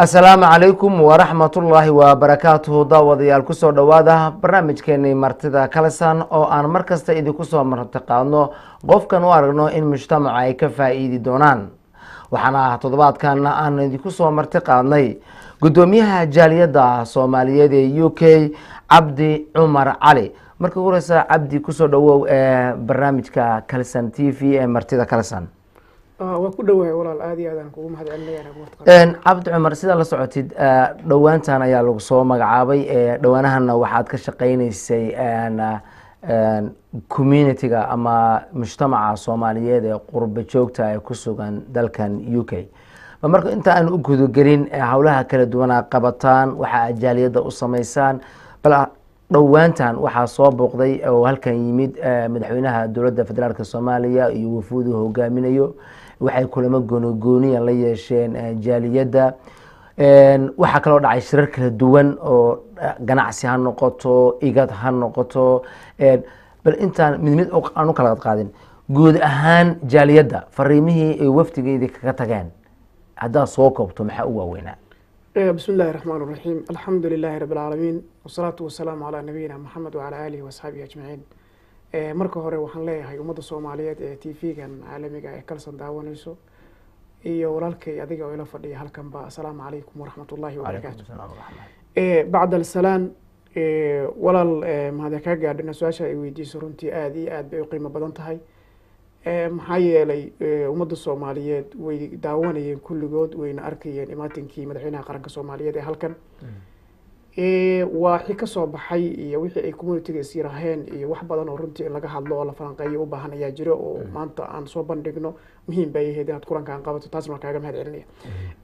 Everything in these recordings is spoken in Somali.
السلام عليكم ورحمة الله وبركاته داوديال كسو دواده برنامجكيني مرتدا كالسان او aan markasta idin kusoo martiqaadno qofkan u aragno in mujtamaca ay ka faa'iidi doonaan waxaana toddobaadkan aan idin kusoo martiqaadnay gudoomiyaha jaaliyada Soomaaliyeed ee UK Cabdi Cumar Cali markii horeysa Cabdi kusoo dhawow barnaamijka Kalsan TV ee martida Kalsan waa ku dhawahay walaal aad iyo aad aan kugu mahadcelinayaa Cabdi Cumar sida la socotid dhawaantan ayaa lagu soo magacaabay dhawaanahana waxaad ka shaqeynaysay community-ga ama mujtamaca Soomaaliyeed ee qurba joogta ay ku sugan dalkan UK marka inta aan u gudagelin hawlaha kala duwan qabataan waxa jaaliyada u sameeysan bal dhawaantan waxa soo booqday oo halkan yimid madaxweynaha dawladda federaalka Soomaaliya iyo wafuud hogaaminayo waxay kulamo gooni la yeesheen jaaliyada waxa kale oo dhacay shirar kala duwan oo ganacsi ha noqoto igad ha noqoto bal intaan mid aan u kala qaadin guud ahaan jaaliyada fariimihii ay waftigeedii kaga tageen hadda soo koobto maxaa u waaweynaa بسم الله الرحمن الرحيم الحمد لله رب العالمين والصلاة والسلام على نبينا محمد وعلى آله وصحبه أجمعين marka hore waxaan leeyahay ummadda Soomaaliyeed ee TV-gan caalamiga ee Kalsan daawanayso iyo walaalkay adiga oo ila fadhiya halkan ba assalaamu calaykum waraxmatullaahi wabarakaatuh bacda salaan walaal mahad ka gaadhina su'aasha ay weydiiso runtii aad iyo aad bay u qiimo badan tahay maxaa yeelay ummadda Soomaaliyeed way daawanayeen kulligood wayna arkayeen imaatinkii madaxweynaha qaranka Soomaaliyeed ee halkan waa ka soo baxay iyo wixii ay community-ga siiraheen iyo wax badan oo runtii laga hadlo oo la falanqeeyo u baahan ayaa jiro oo maanta aan soo bandhigno muhiim bay yahay inaad kulankan qabato taas ma kaaga mahadcelinaya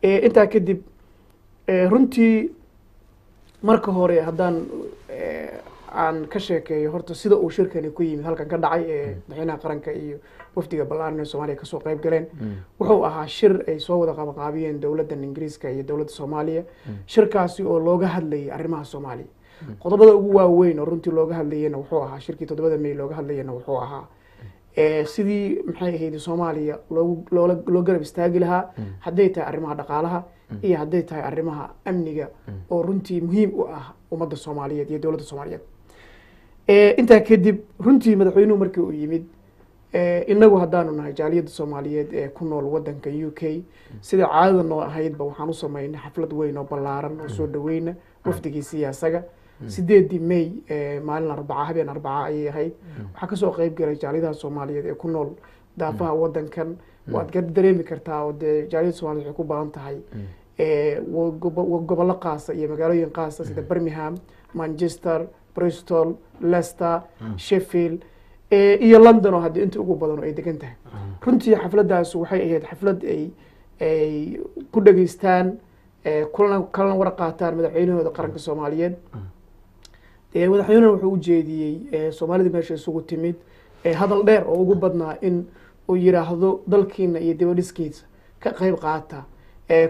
intaa kadib runtii marka hore haddaan aan ka sheekeeyo horta sida uu shirkani ku yimid halkan ka dhacay madaxweynaha qaranka iyo wafdiga ballaaran ee Soomaaliya ka soo qayb galeen wuxuu ahaa shir ay soo wada qabanqaabiyeen dawladda Ingiriiska iyo dawladda Soomaaliya shirkaasi oo looga hadlayay arrimaha Soomaaliya qodobada ugu waaweyn oo runtii looga hadlayayna wuxuu ahaa shirkii 7 May looga hadlayayna wuxuu ahaa sidii maxay ahayd Soomaaliya loo garab istaagi lahaa hadday tahay arrimaha dhaqaalaha iyo hadday tahay arrimaha amniga oo runtii muhiim u ah ummadda Soomaaliyeed iyo dawladda Soomaaliyeed inta kadib runtii madaxweynuhu markii uu yimid inagu haddaanu nahay jaaliyada Soomaaliyeed ee ku nool wadanka UK sida caadada noo ahaydba waxaan u sameynay xaflad weyn oo ballaaran oo soo dhaweyna wafdigii siyaasaga 8 May maalin Arbaca habeen Arbaca ayay ahayd waxa ka soo qayb galay jaaliyada Soomaaliyeed ee ku nool daafaha wadankan waad dareemi kartaa oo jaaliyada Soomaaliyeed waxay ku baahan tahay gobollo qaas iyo magaalooyin qaas sida Birmingham, Manchester, Bristol, Leicester, Sheffield iyo London oo hadda inta ugu badan ay degan tahay runtii xafladaas waxay ahayd xaflad ay ku dhageystaan kulan war qaataan madaxweynahooda qaranka Soomaaliyeed madaxweynuhu wuxuu u jeediyay Soomaalida meesha isugu timid hadal dheer oo ugu badnaa in uu yiraahdo dalkiina iyo dibadhiskiisa ka qayb qaata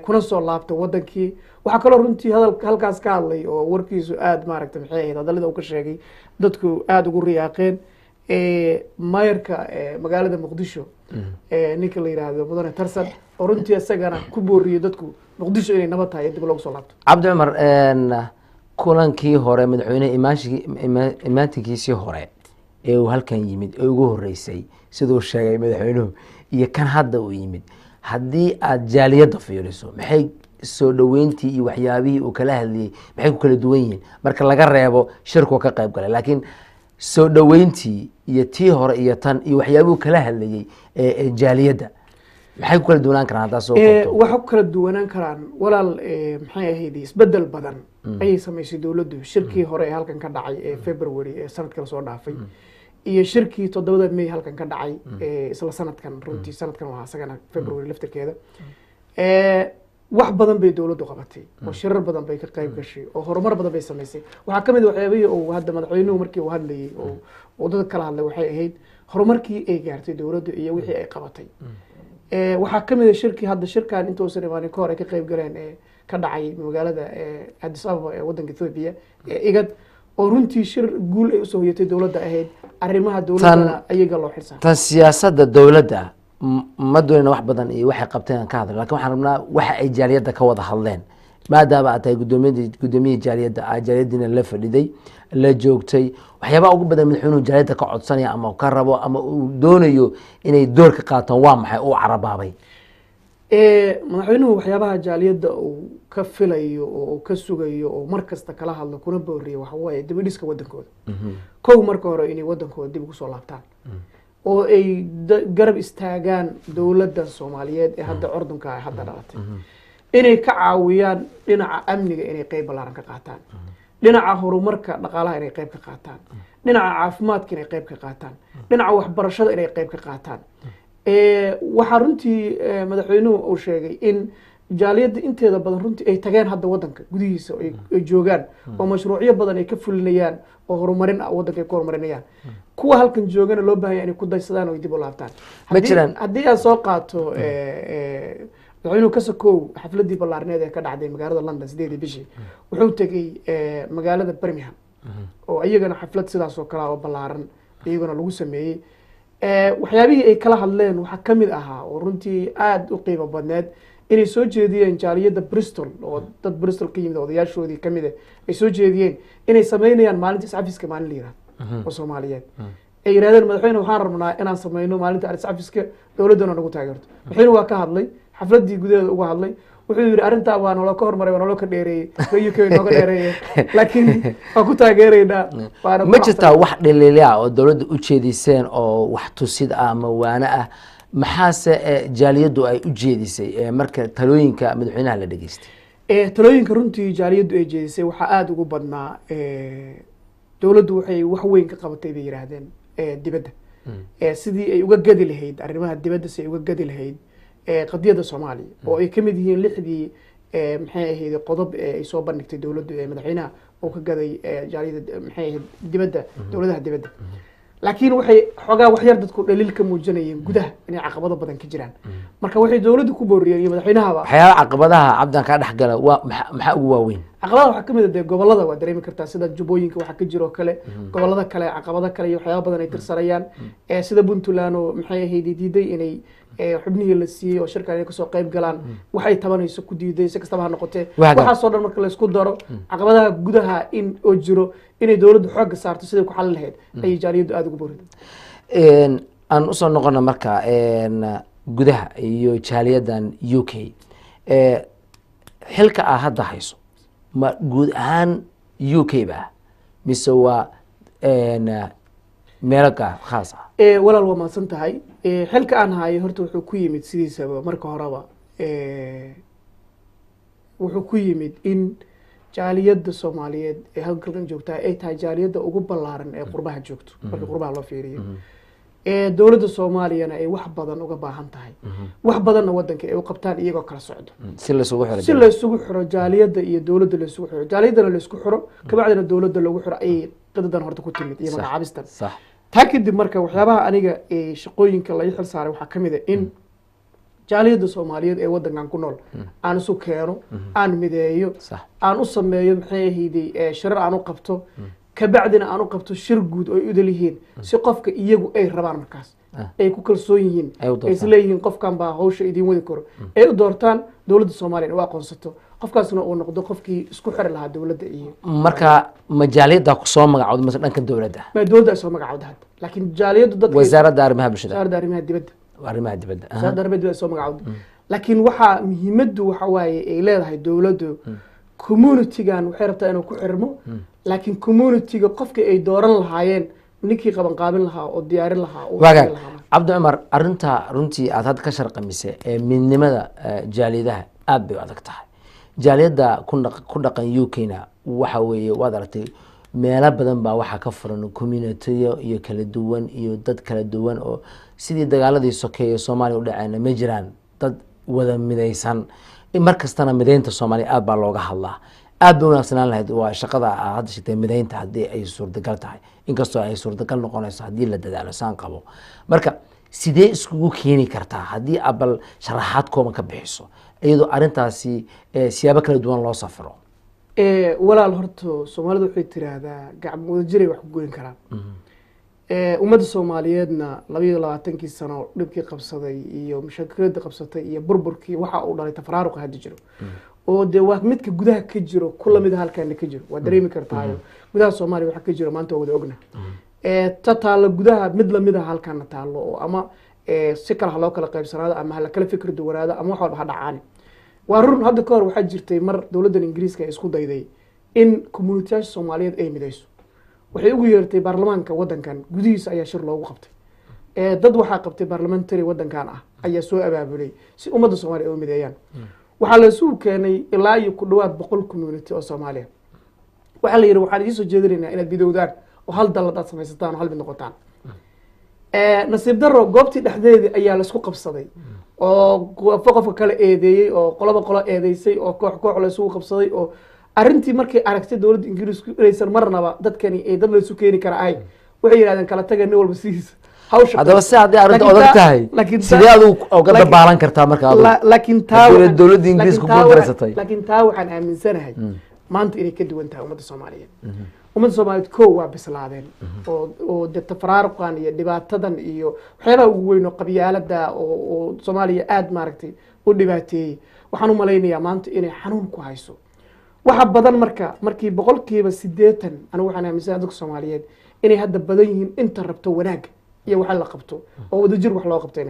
kuna soo laabta wadankii waxa kale runtii halkaas ka hadlay oo warkiisu aad maaragtay maxay ahayd hadalada uu ka sheegay dadku aad ugu riyaaqeen maayarka magaalada Muqdisho ninka la yiraahdo mudane Tarsan oo runtii asagana ku booriyo dadku Muqdisho inay nabad tahay dib loogu soo laabto Cabdi Cumar kulankii hore madaxweynaha imaantigiisii hore ee uu halkan yimid ee ugu horeysay sidoo sheegay madaxweynuhu iyo kan hadda uu yimid haddii aad jaaliyada fiiriso maxay soo dhaweyntii iyo waxyaabihii uu kala hadlayay maxay ku kala duwan yihiin marka laga reebo shirku ka qayb galay laakiin soo dhaweyntii iyo tii hore iyo tan iyo waxyaabihii kala hadlayay ee jaaliyada maxay ku kala duwanaan karaan hadda soo koobto waxa ku kala duwanaan karaan walaal maxay ahayd isbedel badan ay sameysay dawladdu shirkii hore ee halkan ka dhacay ee February ee sanadka la soo dhaafay iyo shirkii 7 May halkan ka dhacay isla sanadkan runtii sanadkan waa asagana February laftirkeeda wax badan bay dawladdu qabatay oo shirar badan bay ka qayb gashay oo horumar badan bay sameysay waxa kamid waxyaabihii oo hadda madaxweynuhu markii uu hadlayay oo dad kala hadlay waxay ahayd horumarkii ay gaartay dawladdu iyo wixii ay qabatay waxa kamid shirkii hadda shirkan inta uusan imaanin ka hor ay ka qayb galeen ka dhacay magaalada Addis Ababa ee wadanka Ethiopia igad oo runtii shir guul ay u soo yeetay dawladda ahayd arrimaha dawladda ayaga loo xilsaaray tan siyaasadda dawladda ma doonayna wax badan iyo waxay qabteen ka hadal laakiin waxaan rabnaa waxa ay jaaliyada ka wada hadleen maadaama aad tahay gudoomiyihii jaaliyadda aad jaaliyadiina la fadhiday la joogtay waxyaabaha ugu badan madaxweynuhu jaaliyadda ka codsanaya ama ka rabo ama uu doonayo inay door ka qaataan waa maxay uu carabaabay madaxweynuhu waxyaabaha jaaliyadda uu ka filayo oo uu ka sugayo oo mar kasta kala hadlo kuna booriyo waxa waaye dib u dhiska wadankooda kow marka hore inay wadankooda dib ugu soo laabtaan oo ay garab istaagaan dowladda Soomaaliyeed ee hadda ordunka ay hadda dhalatay inay ka caawiyaan dhinaca amniga inay qayb ballaaran ka qaataan dhinaca horumarka dhaqaalaha inay qayb ka qaataan dhinaca caafimaadka inay qayb ka qaataan dhinaca waxbarashada inay qayb ka qaataan waxa runtii madaxweynuhu uu sheegay in jaaliyadda inteeda badan runtii ay tageen hadda wadanka gudihiisa ay joogaan oo mashruucyo badan ay ka fulinayaan oo horumarin wadanka ay ku horumarinayaan kuwa halkan joogana loo baahan yahay inay ku daysadaan oo dib u laabtaan haddii aan soo qaato madaxweynuhu ka sokow xafladii ballaarneed ee ka dhacday magaalada London 8 bishii wuxuu tagay magaalada Birmingham oo iyagana xaflad sidaas oo kale oo ballaaran iyagana lagu sameeyay waxyaabihii ay kala hadleen waxa kamid ahaa oo runtii aad u qiimo badneed inay soo jeediyeen jaaliyadda Bristol oo dad Bristol ka yimid odayaashoodii kamid ay soo jeediyeen inay sameynayaan maalinta iscafiska maalin la yiraahdo oo Soomaaliyeed ay yiraahdeen madaxweyne waxaan rabnaa inaan sameyno maalinta iscafiska dawladana nagu taageerto madaxweyne waa ka hadlay xafladii gudaheeda uga hadlay wuxuu yiri arinta waa nolol ka hormaray waa nolol ka dheereeyay UK nooga dheereeyay laakiin waa ku taageeraynaa ma jirtaa wax dhaliilaya oo dawladda u jeediseen oo wax tusid ama waana ah maxaase jaaliyaddu ay u jeedisay marka talooyinka madaxweynaha la dhageystay talooyinka runtii jaaliyaddu ay jeedisay waxa aad ugu badnaa dawladdu waxay wax weyn ka qabatay bay yiraahdeen dibadda sidii ay uga gadi lahayd arrimaha dibadda si ay uga gadi lahayd qadiyada Soomaaliya oo ay kamid yihiin lixdii maxay ahayd qodob ay soo bandhigtay dawladdu ee madaxweynaha oo ka gaday jaaliyadda maxay ahayd dibadda dawladaha dibadda laakiin waxay xogaa wax yar dadku dhaliil ka muujinayeen gudaha inay caqabado badan ka jiraan marka waxay dawladdu ku booriyeen iyo madaxweynaha waxyaaba caqabadaha cabdan ka dhaxgala maxaa ugu waaweyn caqabadaha waxa kamid ah gobolada waa dareemi kartaa sida Jubbooyinka waxa ka jiro kale gobolada kale caqabado kale iyo waxyaabo badan ay tirsanayaan sida Puntland oo maxay ahayd diiday inay xubnihii la siiyay oo shirkan ay ka soo qayb galaan waxay tabanayso ku diiday si kastaba ha noqotee waxa soo dhan marka la isku daro caqabadaha gudaha in oo jiro inay dawladdu xoog saarto sidii ku xal lahayd ay jaaliyaddu aad ugu booriday aan u soo noqono marka gudaha iyo jaaliyadan UK xilka ah hadda hayso ma guud ahaan UK ba mise waa meelo gaar khaas ah walaal waa mahadsan tahay xilka aan hayo horta wuxuu ku yimid sidiisaba marka horeba wuxuu ku yimid in jaaliyadda Soomaaliyeed ee halkan joogta ay tahay jaaliyadda ugu ballaaran ee qurbaha joogto marka qurbaha loo fiiriyo dawladda Soomaaliyana ay wax badan uga baahan tahay wax badanna wadanka ay u qabtaan iyagoo kala socdo si la isugu xiro jaaliyadda iyo dawladda la isugu xiro jaaliyadana la isku xiro kabacdina dawladda lagu xiro ay qadadan horta ku timid iyo magacaabistan taa kadib marka waxyaabaha aniga shaqooyinka la xil saaray waxa kamid ah in jaaliyadda Soomaaliyeed ee wadankan ku nool aan isu keeno aan mideeyo aan u sameeyo maxay ahayd shirar aan u qabto kabacdina aan u qabto shir guud oo ay u dalihiin si qofka iyagu ay rabaan markaas ay ku kalsoon yihiin ay isleeyihiin qofkan baa hawsha idin wadi karo ay u doortaan dawladda Soomaaliyeed oo aqoonsato qofkaasna uu noqdo qofkii isku xiri lahaa dawladda iyo marka majaaliyadda ku soo magacawdo mas dhanka dawladda ma dawladda soo magacawdo hadda laakiin jaaliyaddu dadka wasaaradda arrimaha bulshada wasaaradda arrimaha dibadda wasaaradda arrimaha dibadda soo magacawdo laakiin waxa muhiimaddu waxa waaye ay leedahay dawladdu community-gan waxay rabtaa inuu ku xirmo laakiin community-ga qofka ay dooran lahaayeen ninkii qaban qaabin lahaa oo diyaarin lahaa oo Cabdi Cumar arinta runtii aad had ka sharqamisay midnimada jaaliyadaha aad bay adag tahay jaaliyadda ku dhaqan UK-na waxa weeye waad aragtay meelo badan baa waxa ka furan community iyo kala duwan iyo dad kala duwan oo sidii dagaaladii sokeeye Soomaaliya u dhacayna ma jiraan dad wada midaysan markastana mideynta Soomaaliya aad baa looga hadlaa aad bay wanaagsanaan lahayd waa shaqada hadda shaqada mideynta haddii ay suurtagal tahay inkastoo ay suurtagal noqonayso haddii la dadaalo saan qabo marka sidee iskugu keeni kartaa haddii abal sharaxaad kooban ka bixiso iyadoo arintaasi siyaabo kala duwan loo safro walaal horto Soomaalidu waxay tiraahdaa gacmo wada jiray wax ku goyn karaan ummadda Soomaaliyeedna 22 sano dhibkii qabsaday iyo mushakilada qabsatay iyo burburkii waxa uu dhalay tafaraaruq hadda jiro oo dee waa midka gudaha ka jiro kula mid halkaana ka jiro waa dareemi kartaayo gudaha Soomaaliya waxa ka jiro maanta wada ogna ta taalo gudaha mid la mid ah halkaana taalo oo ama si kala loo kala qaybsanaado ama la kala fikir duwanaado ama wax walba ha dhacaan waa run hadda ka hor waxaa jirtay mar dawladda Ingiriiska isku dayday in community Soomaaliyeed ay midayso waxay ugu yeertay baarlamaanka wadankan gudihiisa ayaa shir loogu qabtay dad waxaa qabtay parliamentary wadankan ah ayaa soo abaabulay si ummadda Soomaaliyeed u mideeyaan waxaa la soo keenay ilaa iyo ku dhawaad 100 community oo Soomaaliyeed waxa la yiri waxaan idin soo jeedinaynaa inaad bidowdaan oo hal dalad aad samaysataan oo hal mid noqotaan nasiib daro goobtii dhexdeedii ayaa la isku qabsaday oo qofka kale eedeeyay oo qolo eedeysay oo koox la isku qabsaday oo arintii markay aragtay dawladda Ingiriisku inaysan marnaba dadkani ay dad la isu keeni kara ay waxay yiraahdeen kala tagay walba sidiisa hawsha hadaba si hadii arinta odag tahay sidee aad uga dabaalan kartaa marka aad laakiin dawladda Ingiriisku ku darsatay laakiin taa waxaan aaminsanahay maanta inay ka duwan tahay ummadda Soomaaliyeed ummadda Soomaaliyeed koo waa bislaadeen oo tafaraarqan iyo dhibaatadan iyo waxyaalaha ugu weyn oo qabyaalada oo Soomaaliya aad maaragtay u dhibaateeyay waxaan u maleynayaa maanta inay xanuun ku hayso waxa badan markii 80% anigu waxaan aaminsanahay dadka Soomaaliyeed inay hadda badan yihiin inta rabto wanaag iyo waxa la qabto oo wada jir wax loo qabtay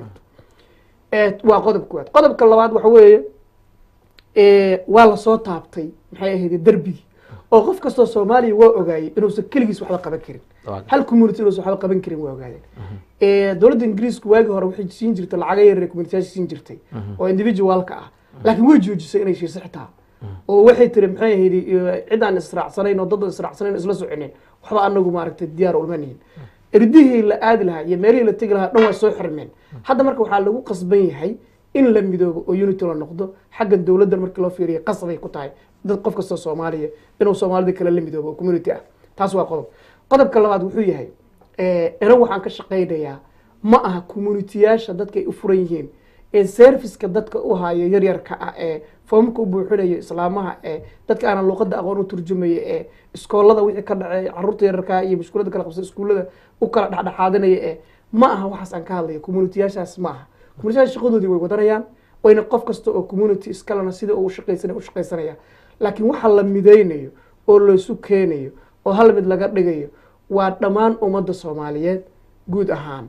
waa qodobka labaad waxa weeye waa la soo taabtay maxay ahayd darbigi oo qof kasta Soomaaliya waa ogaayay inuu kaligiis wax la qaban karin hal community wax la qaban karin waa ogaayeen dawladda Ingiriisku waagi hore waxay siin jirtay lacag yar community siin jirtay oo individualka ah laakiin way joojisay inay shirsi xitaa oo waxay tiri maxay ahayd cidaan israacsanayn oo dad israacsanayn isla soconeen waxba anagu maaragtay diyaar u lamayn irdihii la aadi lahaa iyo meelihii la tagi lahaa dhan waa soo xirmeen hadda marka waxaa lagu qasban yahay in la midoobo oo unity la noqdo xagga dawladda markii loo fiiriyo qasbay ku tahay dad qof kasta Soomaaliya inuu Soomaalida kala la midoobo oo community ah taas waa qodobka labaad wuxuu yahay waxaan ka shaqeynayaa ma aha community-yaasha dadka ay u furan yihiin service-ka dadka u haayo yaryarka ah foomka u buuxinayo islaamaha dadka aan luqadda aqoon u turjumayo iskoolada wixii ka dhacay carruurta yararka iyo mushkilada kala qabsay iskuulada u kala dhaxdhaxaadinaya ma aha waxaas aan ka hadlayo community-yaashaas ma aha community-yaasha shaqadoodii way wadanayaan wayna qof kasta oo community iskalena sida uu shaqaysanaya laakiin waxa la mideynayo oo la isu keenayo oo hal mid laga dhigayo waa dhammaan ummadda Soomaaliyeed guud ahaan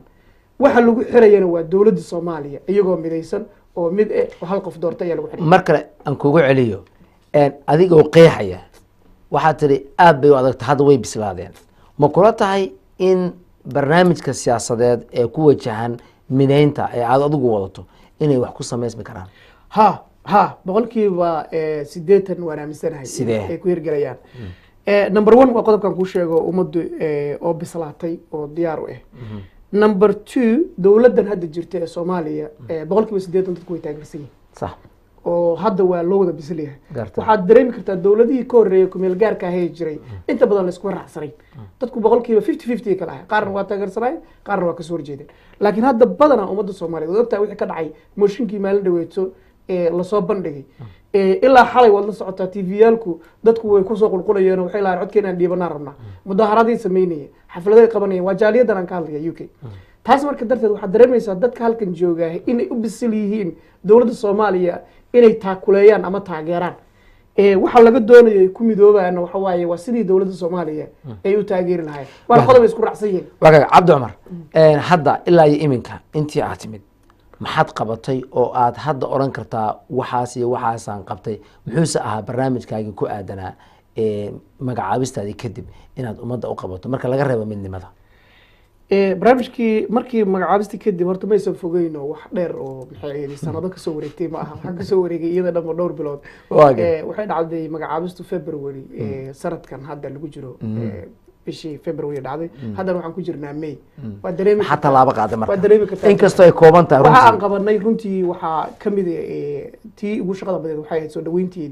waxa lagu xirayana waa dawladda Soomaaliya iyagoo mideysan oo mid oo hal qof doortay ayaa lagu xiray markale aan kugu celiyo adiga oo qeexaya waxa tiri aad bay u adagtahay hadda way bislaadeen ma kula tahay in barnaamijka siyaasadeed ee ku wajahan mideynta ee aad adigu wadato inay wax ku sameysmi karaan boqolkiiba 80 waan aaminsanahay ay ku hirgalayaan number 1 waa qodobkan ku sheego ummaddu oo bislaatay oo diyaar u ah number 2 dawladdan hadda jirta ee Soomaaliya boqolkiiba 80 dadku way taageersan yihiin sax oo hadda waa loo wada bislayahay waxaad dareemi kartaa dawladihii ka horeeyay ku meel gaarka ahay jiray inta badan la isku raacsanay dadku boqolkiiba 50-50 kala ah qaarna waa taageersanay qaarna waa ka soo horjeedeen laakiin hadda badana ummadda Soomaaliyeed ogtaa wixii ka dhacay mooshinkii maalin dhaweeto la soo bandhigay ilaa xalay wad la socotaa TV-yaalku dadku way ku soo qulqulayeen waxay la codkeena dhiibanaa rabnaa mudaharaadii sameynayeen xafladaha qabanayeen waa jaaliyadan aan ka hadlaya UK taas marka darteed waxaad dareemaysaa dadka halkan jooga inay u bisil yihiin dawladda Soomaaliya inay taakuleeyaan ama taageeraan waxa laga doonayo ku midoobaan waxa waaye waa sidii dawladda Soomaaliya ay u taageeri lahayd waa qodob isku raacsan yihiin waxa Cabdi Cumar hadda ilaa iyo iminka intii aad timid maxaad qabatay oo aad hadda oran kartaa waxaas iyo waxaasaan qabtay muxuuse ahaa barnaamijkaaga ku aadanaa magacaabistaadii kadib inaad ummadda u qabato marka laga reebo midnimada barnaamijkii markii magacaabistii kadib horta ma aysan fogeyno wax dheer oo maxay ahayd sanado ka soo wareegtay ma aha waxaan ka soo wareegay iyada dhanba dhowr bilood waxay dhacday magacaabistu February sanadkan hadda lagu jiro bishii February dhacday haddana waxaan ku jirnaa May waa dareemi xataa laaba qaaday marka waa dareemi kartaa inkastoo ay kooban tahay waxa aan qabanay runtii waxa kamid tii ugu shaqada badan waxay ahayd soo dhaweyntii